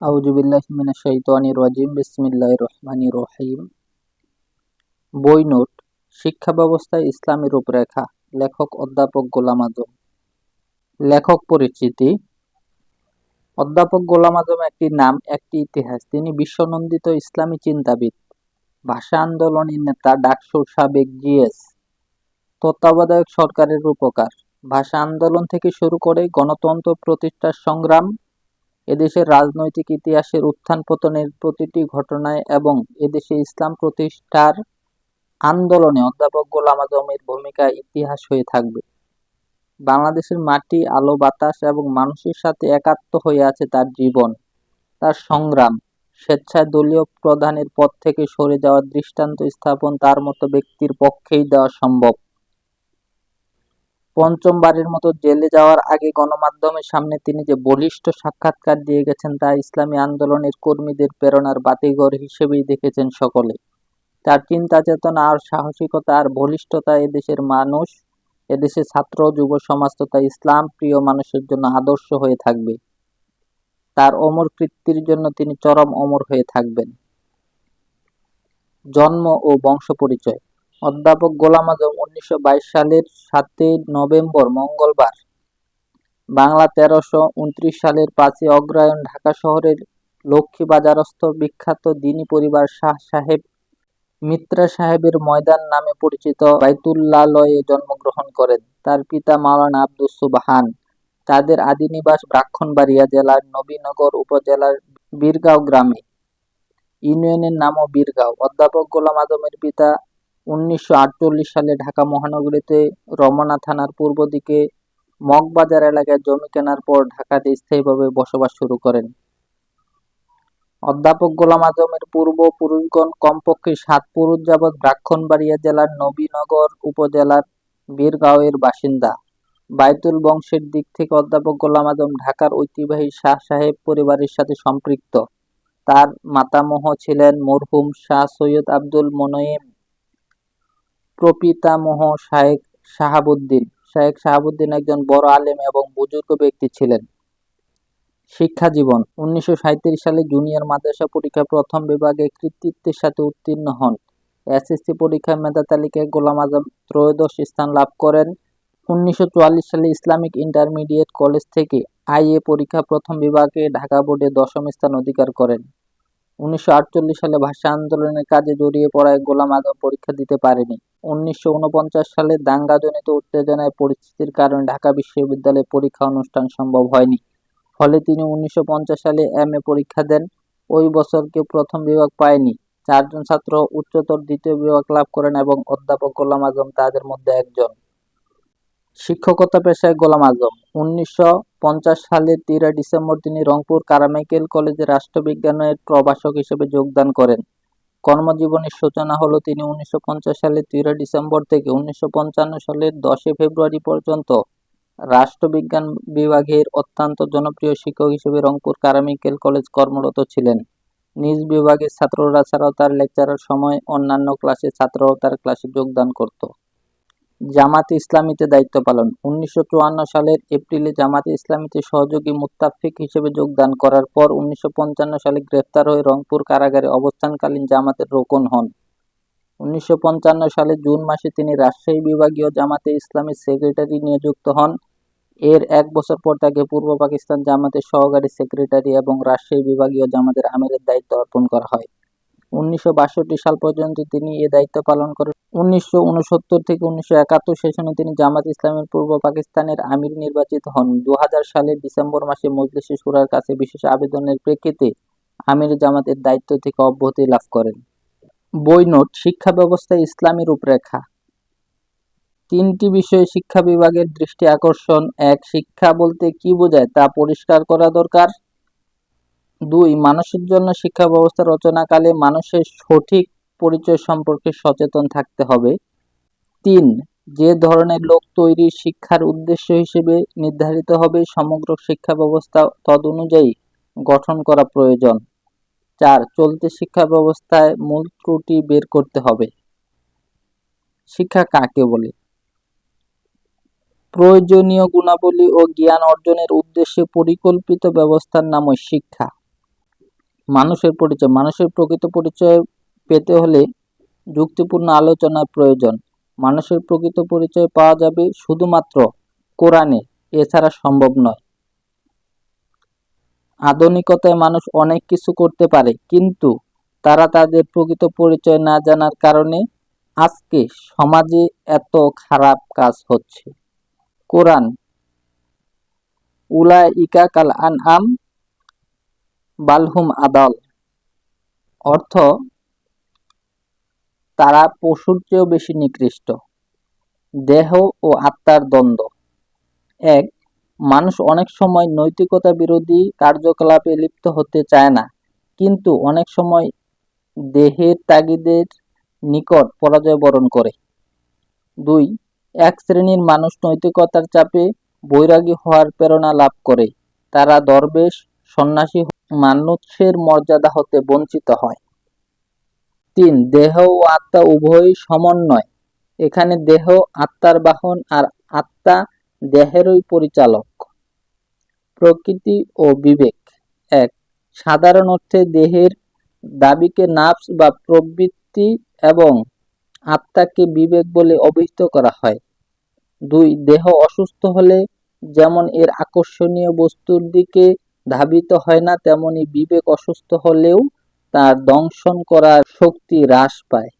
আউযু বিল্লাহি মিনাশ শাইতানির রাজিম বিসমিল্লাহির রহমানির রহিম। বই নোট: শিক্ষা ব্যবস্থায় ইসলামী রূপরেখা। লেখক অধ্যাপক গোলাম আযম। লেখক পরিচিতি: অধ্যাপক গোলাম আযম একটি নাম, একটি ইতিহাস। তিনি বিশ্বনন্দিত ইসলামী চিন্তাবিদ, ভাষা আন্দোলনী নেতা, ডাকসুর সাবেক জিএস, তত্ত্বাবধায়ক সরকারের রূপকার। ভাষা আন্দোলন থেকে শুরু করে গণতন্ত্র প্রতিষ্ঠার সংগ্রাম, এদেশের রাজনৈতিক ইতিহাসের উত্থান-পতনের প্রতিটি ঘটনায় এবং এদেশে ইসলাম প্রতিষ্ঠার আন্দোলনে অধ্যাপক গোলাম আযমের ভূমিকা ইতিহাস হয়ে থাকবে। বাংলাদেশের মাটি, আলো, বাতাস এবং মানুষের সাথে একাত্ম হয়ে আছে তার জীবন, তার সংগ্রাম। স্বেচ্ছায় দলীয় প্রধানের পদ থেকে সরে যাওয়ার দৃষ্টান্ত স্থাপন তার মতো ব্যক্তির পক্ষেই দেওয়া সম্ভব। পঞ্চমবারের মতো জেলে যাওয়ার আগে গণমাধ্যমের সামনে তিনি যে বলিষ্ঠ সাক্ষাৎকার দিয়ে গেছেন তা ইসলামী আন্দোলনের কর্মীদের প্রেরণার বাতিঘর হিসেবেই দেখেছেন সকলে। তার চিন্তা চেতনা আর সাহসিকতা আর বলিষ্ঠতা এদেশের মানুষ, এদেশের ছাত্র যুব সমাজ তথা ইসলাম প্রিয় মানুষের জন্য আদর্শ হয়ে থাকবে। তার অমর কীর্তির জন্য তিনি চরম অমর হয়ে থাকবেন। জন্ম ও বংশ পরিচয়: অধ্যাপক গোলাম আযম 1922 সালের 7 নভেম্বর মঙ্গলবার বাংলা 1329 সালের 5 অগ্রহায়ণ ঢাকা শহরের লক্ষ্মীবাজারস্থ বিখ্যাত দ্বীনি পরিবার শাহ সাহেব মিত্রা সাহেবের ময়দান নামে পরিচিত বাইতুল্লালয়ে জন্মগ্রহণ করেন। তার পিতা মাওলানা আব্দুস সুবহান। তাদের আদি নিবাস ব্রাহ্মণবাড়িয়া জেলার নবীনগর উপজেলার বীরগাঁও গ্রামে। ইউনিয়নের নামও বীরগাঁও। অধ্যাপক গোলাম আযমের পিতা 1948 সালে ঢাকা মহানগরীতে রমনা থানার পূর্ব দিকে মগবাজার এলাকায় জমি কেনার পর ঢাকাতে স্থায়ীভাবে বসবাস শুরু করেন। অধ্যাপক গোলাম আযমের পূর্বপুরুষগণ কমপক্ষে 7 পুরুষ যাবৎ ব্রাহ্মণবাড়িয়া জেলার নবীনগর উপজেলার বীরগাঁওয়ের বাসিন্দা। বাইতুল বংশের দিক থেকে অধ্যাপক গোলাম আযম ঢাকার ঐতিহ্যবাহী শাহ সাহেব পরিবারের সাথে সম্পৃক্ত। তার মাতামহ ছিলেন মরহুম শাহ সৈয়দ আব্দুল মোনেম, প্রপিতামহ শায়েখ শাহাবুদ্দিন। শায়েখ শাহাবুদ্দিন একজন বড় আলেম এবং বুজুর্গ ব্যক্তি ছিলেন। শিক্ষা জীবন: 1937 সালে জুনিয়র মাদ্রাসা পরীক্ষায় প্রথম বিভাগে কৃতিত্বের সাথে উত্তীর্ণ হন। এসএসসি পরীক্ষায় মেধা তালিকায় গোলাম আযম ত্রয়োদশ স্থান লাভ করেন। 1944 সালে ইসলামিক ইন্টারমিডিয়েট কলেজ থেকে আইএ পরীক্ষা প্রথম বিভাগে ঢাকা বোর্ডে 10ম স্থান অধিকার করেন। 1948 সালে ভাষা আন্দোলনের কাজে জড়িয়ে পড়ায় গোলাম আযম পরীক্ষা দিতে পারেনি। 1949 সালে দাঙ্গাজনিত উত্তেজনায় পরিস্থিতির কারণে ঢাকা বিশ্ববিদ্যালয়ে পরীক্ষা অনুষ্ঠান সম্ভব হয়নি। ফলে তিনি 1950 সালে এমএ পরীক্ষা দেন। ওই বছর কেউ প্রথম বিভাগ পায়নি। 4 জন ছাত্র উচ্চতর দ্বিতীয় বিভাগ লাভ করেন এবং অধ্যাপক গোলাম আযম তাদের মধ্যে একজন। শিক্ষকতা পেশায় গোলাম আযম 1950 সালের 13 ডিসেম্বর তিনি রংপুর কারমাইকেল কলেজে রাষ্ট্রবিজ্ঞানের প্রভাষক হিসেবে যোগদান করেন। কর্মজীবনের সূচনা হলো তিনি 1950 সালের 13 ডিসেম্বর থেকে 1955 সালের 10 ফেব্রুয়ারি পর্যন্ত রাষ্ট্রবিজ্ঞান বিভাগের অত্যন্ত জনপ্রিয় শিক্ষক হিসেবে রংপুর কারমাইকেল কলেজ কর্মরত ছিলেন। নিজ বিভাগের ছাত্ররা ছাড়াও তার লেকচারের সময় অন্যান্য ক্লাসের ছাত্ররাও তার ক্লাসে যোগদান করত। জামাতে ইসলামীতে দায়িত্ব পালন: 1954 সালের এপ্রিলে জামাতে ইসলামীতে সহযোগী মুত্তাফিক হিসেবে যোগদান করার পর 1955 সালে গ্রেফতার হয়ে রংপুর কারাগারে অবস্থানকালীন জামাতের রোকন হন। 1955 সালের জুন মাসে তিনি রাজশাহী বিভাগীয় জামাতে ইসলামীর সেক্রেটারি নিযুক্ত হন। এর 1 বছর পর তাকে পূর্ব পাকিস্তান জামাতের সহকারী সেক্রেটারি এবং রাজশাহী বিভাগীয় জামাতের আমিরের দায়িত্ব অর্পণ করা হয়। 1962 সাল পর্যন্ত তিনি এ দায়িত্ব পালন করেন। 1969 থেকে 1971 সেশনে তিনি জামাত ইসলামীর পূর্ব পাকিস্তানের আমির নির্বাচিত হন। 2000 সালের ডিসেম্বর মাসে মজলিসে শুরার কাছে বিশেষ আবেদনের প্রেক্ষিতে আমির জামাতের দায়িত্ব থেকে অব্যাহতি লাভ করেন। বই নোট: শিক্ষা ব্যবস্থায় ইসলামী রূপরেখা। 3টি বিষয়ে শিক্ষা বিভাগের দৃষ্টি আকর্ষণ। 1. শিক্ষা বলতে কি বোঝায় তা পরিষ্কার করা দরকার। 2. মানুষের জন্য শিক্ষা ব্যবস্থা রচনাকালে মানুষের সঠিক পরিচয় সম্পর্কে সচেতন থাকতে হবে। 3. যে ধরনের লোক তৈরি শিক্ষার উদ্দেশ্য হিসেবে নির্ধারিত হবে সমগ্র শিক্ষা ব্যবস্থা তদনুযায়ী গঠন করা প্রয়োজন। 4. চলতি শিক্ষা ব্যবস্থায় মূল ত্রুটি বের করতে হবে। শিক্ষা কাকে বলে? প্রয়োজনীয় গুণাবলী ও জ্ঞান অর্জনের উদ্দেশ্যে পরিকল্পিত ব্যবস্থার নামই শিক্ষা। মানুষের পরিচয়। মানুষের প্রকৃত পরিচয় পেতে হলে যুক্তিপূর্ণ আলোচনার প্রয়োজন। মানুষের প্রকৃত পরিচয় পাওয়া যাবে শুধুমাত্র কোরআনে, এছাড়া সম্ভব নয়। আধুনিকতায় মানুষ অনেক কিছু করতে পারে, কিন্তু তারা তাদের প্রকৃত পরিচয় না জানার কারণে আজকে সমাজে এত খারাপ কাজ হচ্ছে। কোরআন, উলাইকা কাল আনআম বালহুম আদাল, অর্থ তারা পশুর চেয়েও বেশি নিকৃষ্ট। দেহ ও আত্মার দ্বন্দ্ব। এক, মানুষ অনেক সময় নৈতিকতা বিরোধী কার্যকলাপে লিপ্ত হতে চায় না, কিন্তু অনেক সময় দেহের তাগিদের নিকট পরাজয় বরণ করে। দুই, এক শ্রেণীর মানুষ নৈতিকতার চাপে বৈরাগী হওয়ার প্রেরণা লাভ করে। তারা দরবেশ, সন্ন্যাসী, মানুষের মর্যাদা হতে বঞ্চিত হয়। তিন, দেহ ও আত্মা উভয়ই সমন্বয়। এখানে দেহ আত্মার বাহন আর আত্মা দেহেরই পরিচালক। প্রকৃতি ও বিবেক। এক, সাধারণ অর্থে দেহের দাবিকে নাফস বা প্রবৃত্তি এবং আত্মাকে বিবেক বলে অভিহিত করা হয়। দুই, দেহ অসুস্থ হলে যেমন এর আকর্ষণীয় বস্তুর দিকে ধাবিত হয় না, তেমনি বিবেক অসুস্থ হলেও তার দংশন করার শক্তি হ্রাস পায়।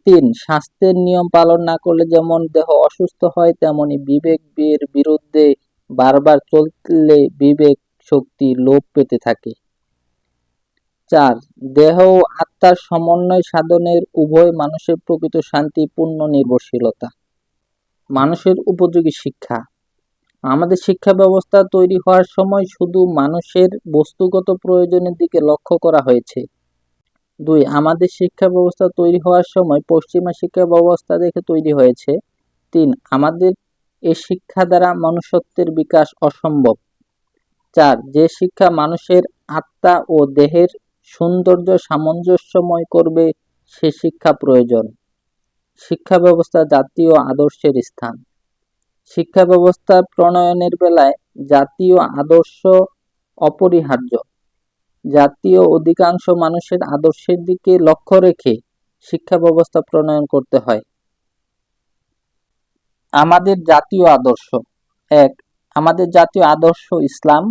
তিন, স্বাস্থ্যের নিয়ম পালন না করলে যেমন দেহ অসুস্থ হয়, তেমনি বিবেকের বিরুদ্ধে বারবার চললে বিবেক শক্তি লোপ পেতে থাকে। চার, দেহ ও আত্মার সমন্বয় সাধনের উভয় মানুষের প্রকৃত শান্তি পূর্ণ নির্ভরশীলতা। মানুষের উপযোগী শিক্ষা। আমাদের শিক্ষা ব্যবস্থা তৈরি হওয়ার সময় শুধু মানুষের বস্তুগত প্রয়োজনের দিকে লক্ষ্য করা হয়েছে। দুই, আমাদের শিক্ষা ব্যবস্থা তৈরি হওয়ার সময় পশ্চিমা শিক্ষা ব্যবস্থা দেখে তৈরি হয়েছে। তিন, আমাদের এ শিক্ষা দ্বারা মনুষ্যত্বের বিকাশ অসম্ভব। চার, যে শিক্ষা মানুষের আত্মা ও দেহের সৌন্দর্য সামঞ্জস্যময় করবে সে শিক্ষা প্রয়োজন। শিক্ষা ব্যবস্থা জাতীয় আদর্শের স্থান। শিক্ষা ব্যবস্থা প্রণয়নের বেলায় জাতীয় আদর্শ অপরিহার্য। জাতীয় অধিকাংশ মানুষের আদর্শের দিকে লক্ষ্য রেখে শিক্ষা ব্যবস্থা প্রণয়ন করতে হয়। আমাদের জাতীয় আদর্শ। এক, আমাদের জাতীয় আদর্শ ইসলাম।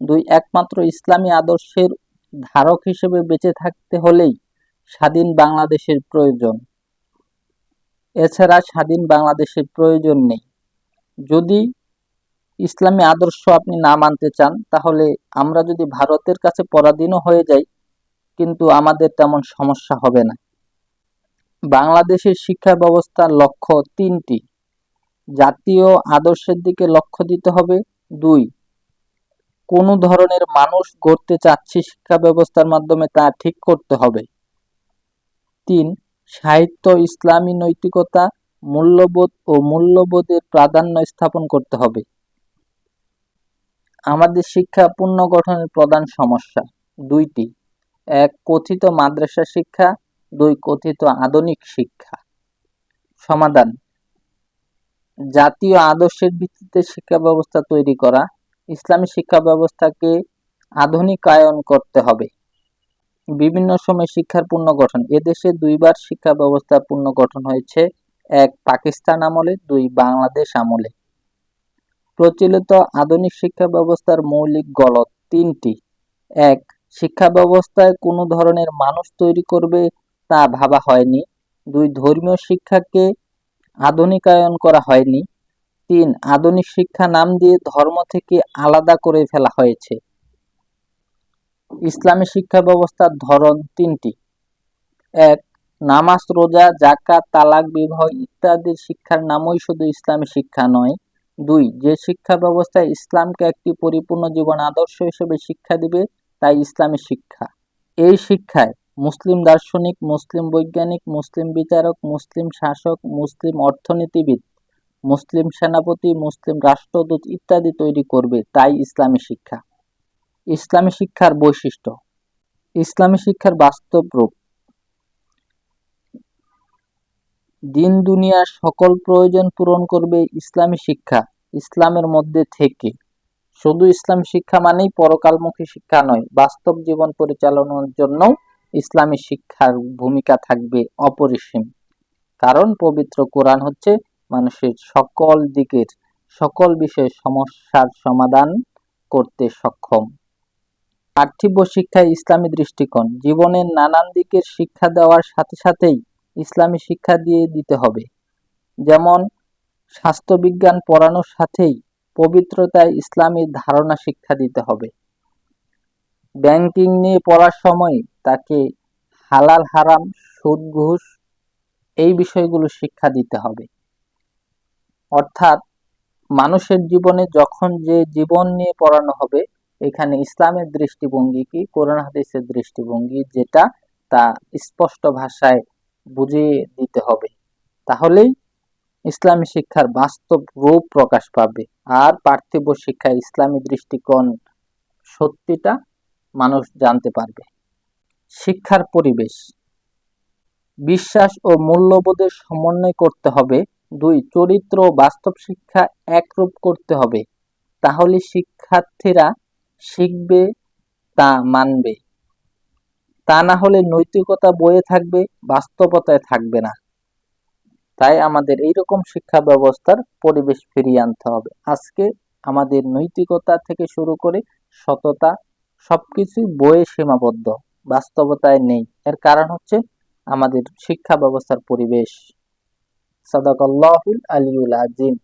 দুই, একমাত্র ইসলামী আদর্শের ধারক হিসেবে বেঁচে থাকতে হলেই স্বাধীন বাংলাদেশের প্রয়োজন। এছাড়া স্বাধীন বাংলাদেশের প্রয়োজন নেই। যদি ইসলামী আদর্শ আপনি না মানতে চান, তাহলে আমরা যদি ভারতের কাছে পরাধীনও হয়ে যাই, কিন্তু আমাদের তেমন সমস্যা হবে না। বাংলাদেশের শিক্ষা ব্যবস্থার লক্ষ্য তিনটি। জাতীয় আদর্শের দিকে লক্ষ্য দিতে হবে। দুই, কোন ধরনের মানুষ গড়তে চাচ্ছি শিক্ষা ব্যবস্থার মাধ্যমে তা ঠিক করতে হবে। তিন, সাহিত্য, ইসলামী নৈতিকতা, মূল্যবোধ ও মূল্যবোধের প্রাধান্য স্থাপন করতে হবে। আমাদের শিক্ষা পুনর্গঠনের প্রধান সমস্যা দুইটি। এক, কথিত মাদ্রাসা শিক্ষা। দুই, কথিত আধুনিক শিক্ষা। সমাধান: জাতীয় আদর্শের ভিত্তিতে শিক্ষা ব্যবস্থা তৈরি করা। ইসলামী শিক্ষা ব্যবস্থাকে আধুনিকায়ন করতে হবে। বিভিন্ন সময় শিক্ষার পুনর্গঠন। এদেশে দুইবার শিক্ষা ব্যবস্থার পুনর্গঠন হয়েছে, এক পাকিস্তান আমলে, দুই বাংলাদেশ আমলে। প্রচলিত আধুনিক শিক্ষা ব্যবস্থার মৌলিক গলদ তিনটি। এক, শিক্ষা ব্যবস্থায় কোনো ধরনের মানুষ তৈরি করবে তা ভাবা হয়নি। দুই, ধর্মীয় শিক্ষাকে আধুনিকায়ন করা হয়নি। তিন, আধুনিক শিক্ষা নাম দিয়ে ধর্ম থেকে আলাদা করে ফেলা হয়েছে। ইসলামী শিক্ষা ব্যবস্থার ধরন তিনটি। এক, নামাজ, রোজা, যাকাত, তালাক, বিবাহ ইত্যাদি শিক্ষার নামই শুধু ইসলামী শিক্ষা নয়। দুই, যে শিক্ষা ব্যবস্থায় ইসলামকে একটি পরিপূর্ণ জীবন আদর্শ হিসেবে শিক্ষা দিবে তাই ইসলামী শিক্ষা। এই শিক্ষায় মুসলিম দার্শনিক, মুসলিম বৈজ্ঞানিক, মুসলিম বিচারক, মুসলিম শাসক, মুসলিম অর্থনীতিবিদ, মুসলিম সেনাপতি, মুসলিম রাষ্ট্রদূত ইত্যাদি তৈরি করবে, তাই ইসলামী শিক্ষা। ইসলামী শিক্ষার বৈশিষ্ট্য। ইসলামী শিক্ষার বাস্তব রূপ। দিন দুনিয়ার সকল প্রয়োজন পূরণ করবে ইসলামী শিক্ষা। ইসলামের মধ্যে থেকে শুধু ইসলামী শিক্ষা মানেই পরকালমুখী শিক্ষা নয়, বাস্তব জীবন পরিচালনার জন্য ইসলামী শিক্ষার ভূমিকা থাকবে অপরিসীম। কারণ পবিত্র কোরআন হচ্ছে মানুষের সকল দিকের সকল বিষয়ের সমস্যার সমাধান করতে সক্ষম। পার্থিব শিক্ষায় ইসলামী দৃষ্টিকোণ। জীবনের নানান দিকের শিক্ষা দেওয়ার সাথে সাথেই ইসলামী শিক্ষা দিয়ে দিতে হবে। যেমন স্বাস্থ্যবিজ্ঞান পড়ানোর সাথেই পবিত্রতায় ইসলামী ধারণা শিক্ষা দিতে হবে। ব্যাংকিং নিয়ে পড়ার সময় তাকে হালাল হারাম, সুদ ঘুষ এই বিষয়গুলো শিক্ষা দিতে হবে। অর্থাৎ মানুষের জীবনে যখন যে জীবন নিয়ে পড়ানো হবে, এখানে ইসলামের দৃষ্টিভঙ্গি কি, কোরআন হাদিসের দৃষ্টিভঙ্গি যেটা, তা স্পষ্ট ভাষায় বুঝিয়ে দিতে হবে। তাহলেই ইসলামী শিক্ষার বাস্তব রূপ প্রকাশ পাবে। আর পার্থিব শিক্ষায় ইসলামী দৃষ্টিকোণ সত্যিটা মানুষ জানতে পারবে। শিক্ষার পরিবেশ। বিশ্বাস ও মূল্যবোধের সমন্বয় করতে হবে। 2. চরিত্র ও বাস্তব শিক্ষা একরূপ করতে হবে। তাহলে শিক্ষার্থীরা শিখবে, তা মানবে। তা না হলে নৈতিকতা বইয়ে থাকবে, বাস্তবতায় থাকবে না। তাই আমাদের এইরকম শিক্ষা ব্যবস্থার পরিবেশ ফিরিয়ে আনতে হবে। আজকে আমাদের নৈতিকতা থেকে শুরু করে সততা সবকিছুই বইয়ে সীমাবদ্ধ, বাস্তবতায় নেই। এর কারণ হচ্ছে আমাদের শিক্ষা ব্যবস্থার পরিবেশ। সাদাকাল্লাহুল আলিয়ুল আযীম।